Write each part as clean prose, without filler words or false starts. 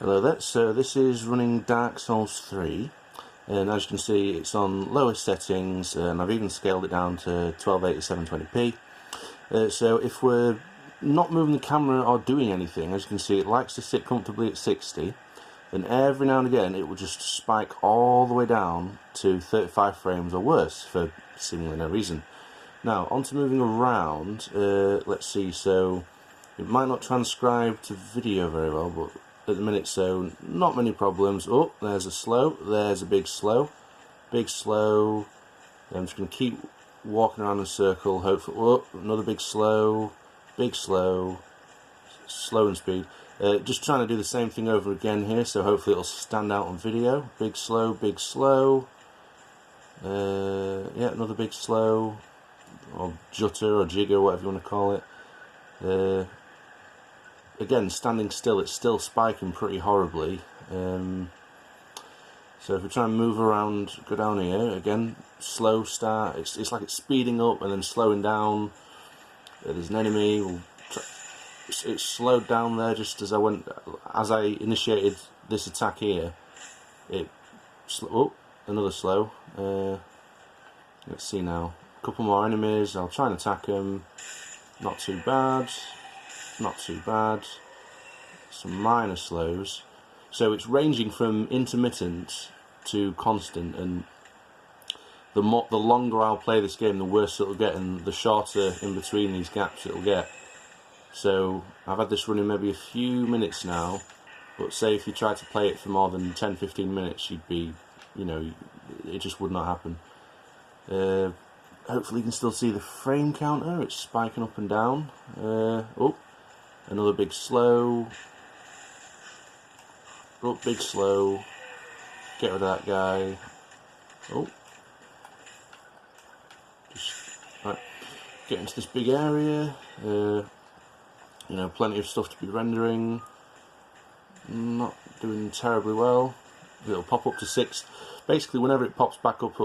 Hello there, so this is running Dark Souls 3, and as you can see it's on lowest settings, and I've even scaled it down to 1280 720p. So if we're not moving the camera or doing anything, as you can see it likes to sit comfortably at 60, and every now and again it will just spike all the way down to 35 frames or worse for seemingly no reason. Now, on to moving around, let's see, so it might not transcribe to video very well, but at the minute, so not many problems. Oh, there's a slow, there's a big slow. I'm just going to keep walking around in a circle, hopefully. Oh, another big slow, slow and speed. Just trying to do the same thing over again here, so hopefully it'll stand out on video. Big slow, yeah, another big slow, or jutter or jigger, whatever you want to call it. Again, standing still, it's still spiking pretty horribly. So if we try and move around, go down here, again, slow start, it's like it's speeding up and then slowing down. There's an enemy, it's slowed down there just as I initiated this attack here. Oh, another slow. Let's see now, a couple more enemies, I'll try and attack them. Not too bad. Not too bad. Some minor slows. So it's ranging from intermittent to constant, and the longer I'll play this game, the worse it'll get, and the shorter in between these gaps it'll get. So I've had this running maybe a few minutes now, but say if you tried to play it for more than 10-15 minutes, you'd be, you know, it just would not happen. Hopefully you can still see the frame counter, it's spiking up and down. Oh, another big slow. Oh, big slow. Get rid of that guy. Oh. Just, right. Get into this big area. You know, plenty of stuff to be rendering. Not doing terribly well. It'll pop up to 6. Basically, whenever it pops back up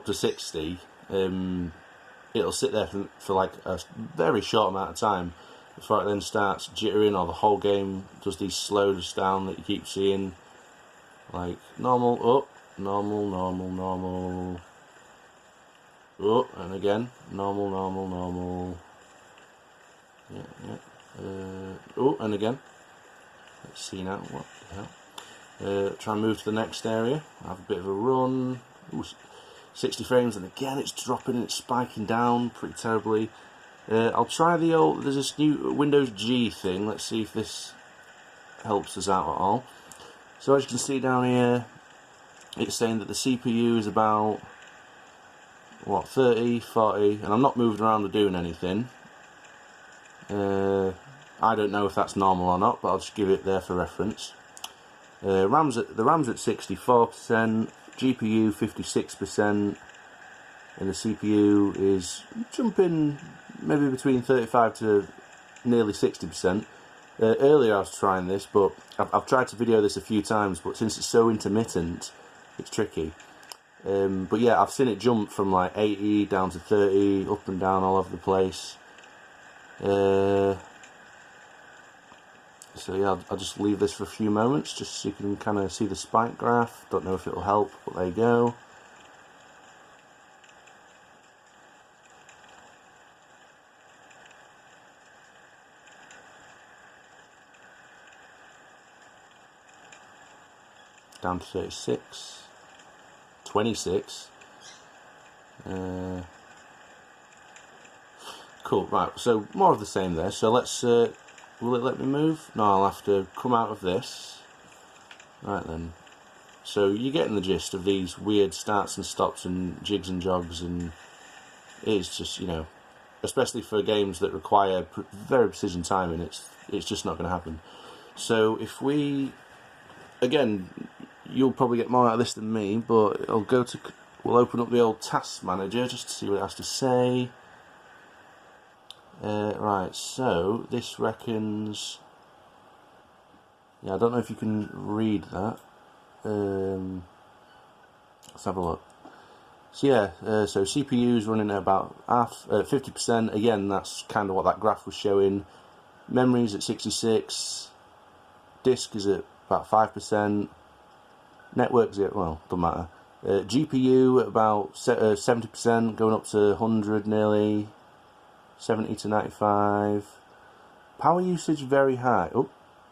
to 60, it'll sit there for like a very short amount of time before it then starts jittering, or the whole game does these slows down that you keep seeing, like normal, up, normal, oh, and again, normal, yeah, oh, and again. Let's see now, what the hell. Try and move to the next area, have a bit of a run. Ooh, 60 frames, and again it's dropping and it's spiking down pretty terribly. I'll try the old, there's this new Windows G thing, let's see if this helps us out at all. So as you can see down here, it's saying that the CPU is about, what, 30, 40, and I'm not moving around or doing anything. I don't know if that's normal or not, but I'll just give it there for reference. The RAM's at 64%, GPU 56%, and the CPU is jumping maybe between 35 to nearly 60%. Earlier I was trying this, but I've tried to video this a few times, but since it's so intermittent, it's tricky. But yeah, I've seen it jump from like 80 down to 30, up and down all over the place. So yeah, I'll just leave this for a few moments, just so you can kind of see the spike graph. Don't know if it'll help, but there you go. Down to 36, 26. Cool, right, so more of the same there. So let's, will it let me move? No, I'll have to come out of this. Right then. So you're getting the gist of these weird starts and stops and jigs and jogs, and it's just, you know, especially for games that require very precision timing, it's just not going to happen. So if we, again, you'll probably get more out of this than me, but we'll open up the old task manager just to see what it has to say. Right, so this reckons, yeah, I don't know if you can read that. Let's have a look. So yeah, so CPU is running at about 50%. Again, that's kind of what that graph was showing. Memory's at 66. Disk is at about 5%. Network 0, well, doesn't matter. GPU at about 70%, going up to 100 nearly, 70 to 95. Power usage very high. Oh,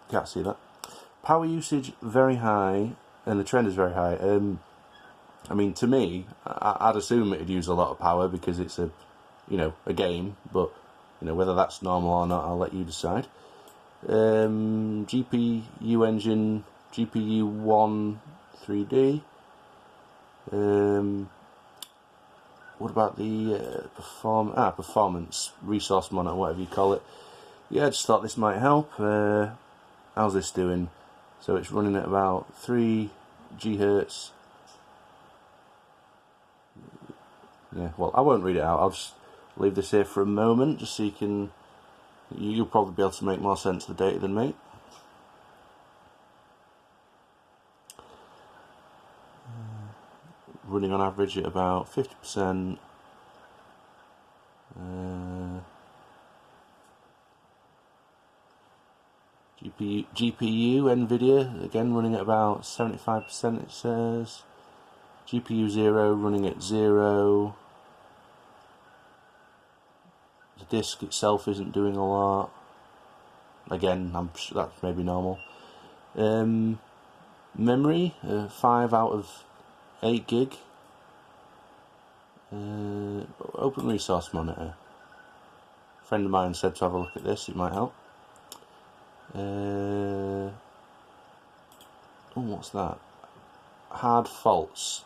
can't see that. Power usage very high, and the trend is very high. I mean, to me, I'd assume it'd use a lot of power because it's a game, but whether that's normal or not, I'll let you decide. GPU engine, GPU 1 3D. What about the performance resource monitor, whatever you call it? Yeah, I just thought this might help. How's this doing? So it's running at about 3 GHz. Yeah, well, I won't read it out. I'll just leave this here for a moment, just so you'll probably be able to make more sense of the data than me. Running on average at about 50%. GPU NVIDIA again running at about 75%. It says GPU 0 running at 0. The disk itself isn't doing a lot. Again, I'm sure that's maybe normal. Memory 5 out of 8 gig. Open resource monitor. A friend of mine said to have a look at this, it might help. Oh, what's that? Hard faults.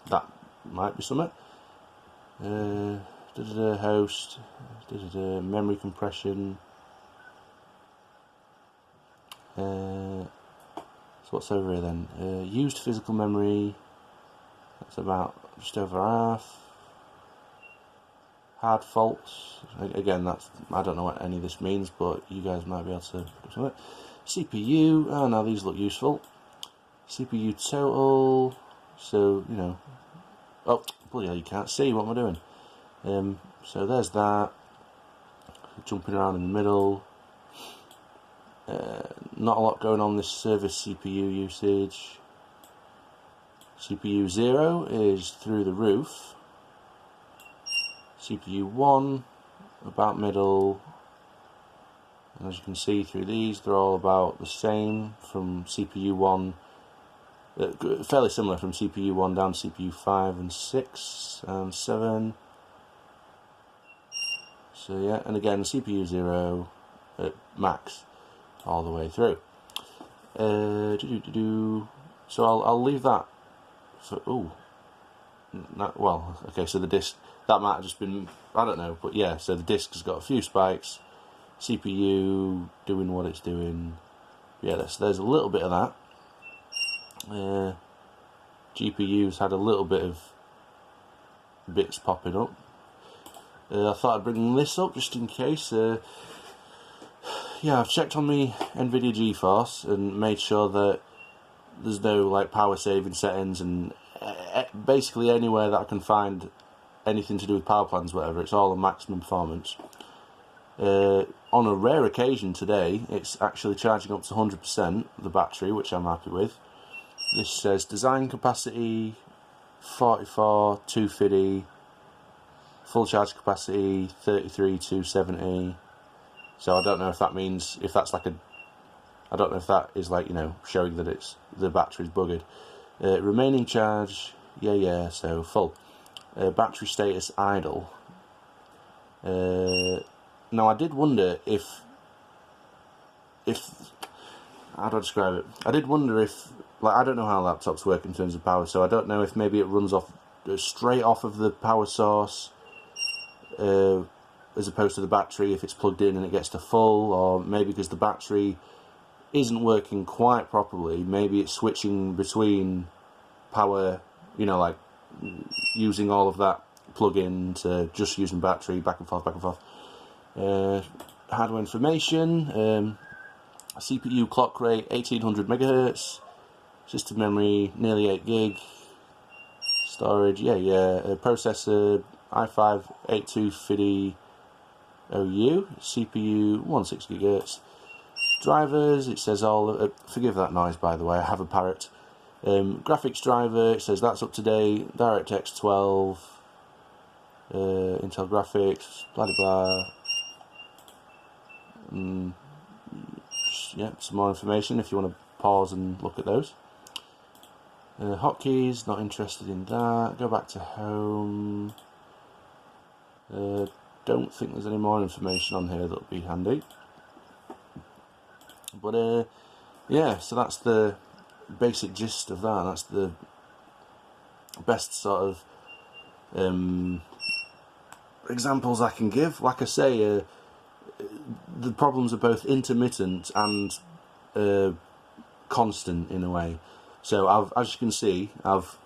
That might be something. Host. Memory compression. So what's over here then? Used physical memory. That's about just over half. Hard faults. Again, I don't know what any of this means, but you guys might be able to do something. CPU. Oh, now these look useful. CPU total. So oh bloody hell, you can't see. What am I doing? So there's that. Jumping around in the middle. Not a lot going on this service CPU usage. CPU 0 is through the roof. CPU 1 about middle. And as you can see through these, they're all about the same from CPU 1. Fairly similar from CPU 1 down to CPU 5 and 6 and 7. So yeah, and again CPU 0 at max all the way through. So I'll leave that for well, okay, so the disk, that might have just been, I don't know, but yeah, so the disk has got a few spikes, CPU doing what it's doing. Yeah, there's a little bit of that. GPU's had a little bit of bits popping up. I thought I'd bring this up just in case. Yeah, I've checked on the NVIDIA GeForce and made sure that there's no like power saving settings, and basically anywhere that I can find anything to do with power plans, whatever, it's all on maximum performance. On a rare occasion today, it's actually charging up to 100% the battery, which I'm happy with. This says design capacity 44 250, full charge capacity 33 270. So I don't know if that means, if that's like I don't know if that is like, showing that it's the battery's buggered. Remaining charge, yeah, so full. Battery status idle. Now I did wonder if how do I describe it? I did wonder if, like, I don't know how laptops work in terms of power, so I don't know if maybe it runs off straight off of the power source, as opposed to the battery if it's plugged in and it gets to full, or maybe because the battery isn't working quite properly, maybe it's switching between power, like using all of that plug-in to just using battery, back and forth. Hardware information, CPU clock rate 1800 MHz, system memory nearly 8 gig, storage, processor i5 8250 OU, CPU 16 GHz. drivers, it says all, forgive that noise by the way, I have a parrot. Graphics driver, it says that's up to date, DirectX 12, Intel graphics, blah blah blah. Yeah, some more information if you want to pause and look at those. Hotkeys, not interested in that. Go back to home. Don't think there's any more information on here that'll be handy. But yeah, so that's the basic gist of that. That's the best sort of examples I can give. Like I say, the problems are both intermittent and constant in a way. So as you can see, I've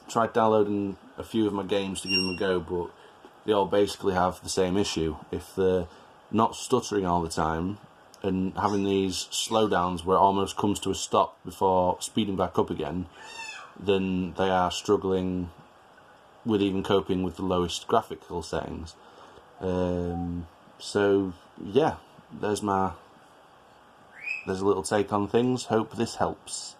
tried downloading a few of my games to give them a go, but they all basically have the same issue. If they're not stuttering all the time and having these slowdowns where it almost comes to a stop before speeding back up again, then they are struggling with even coping with the lowest graphical settings. So yeah, there's a little take on things. Hope this helps.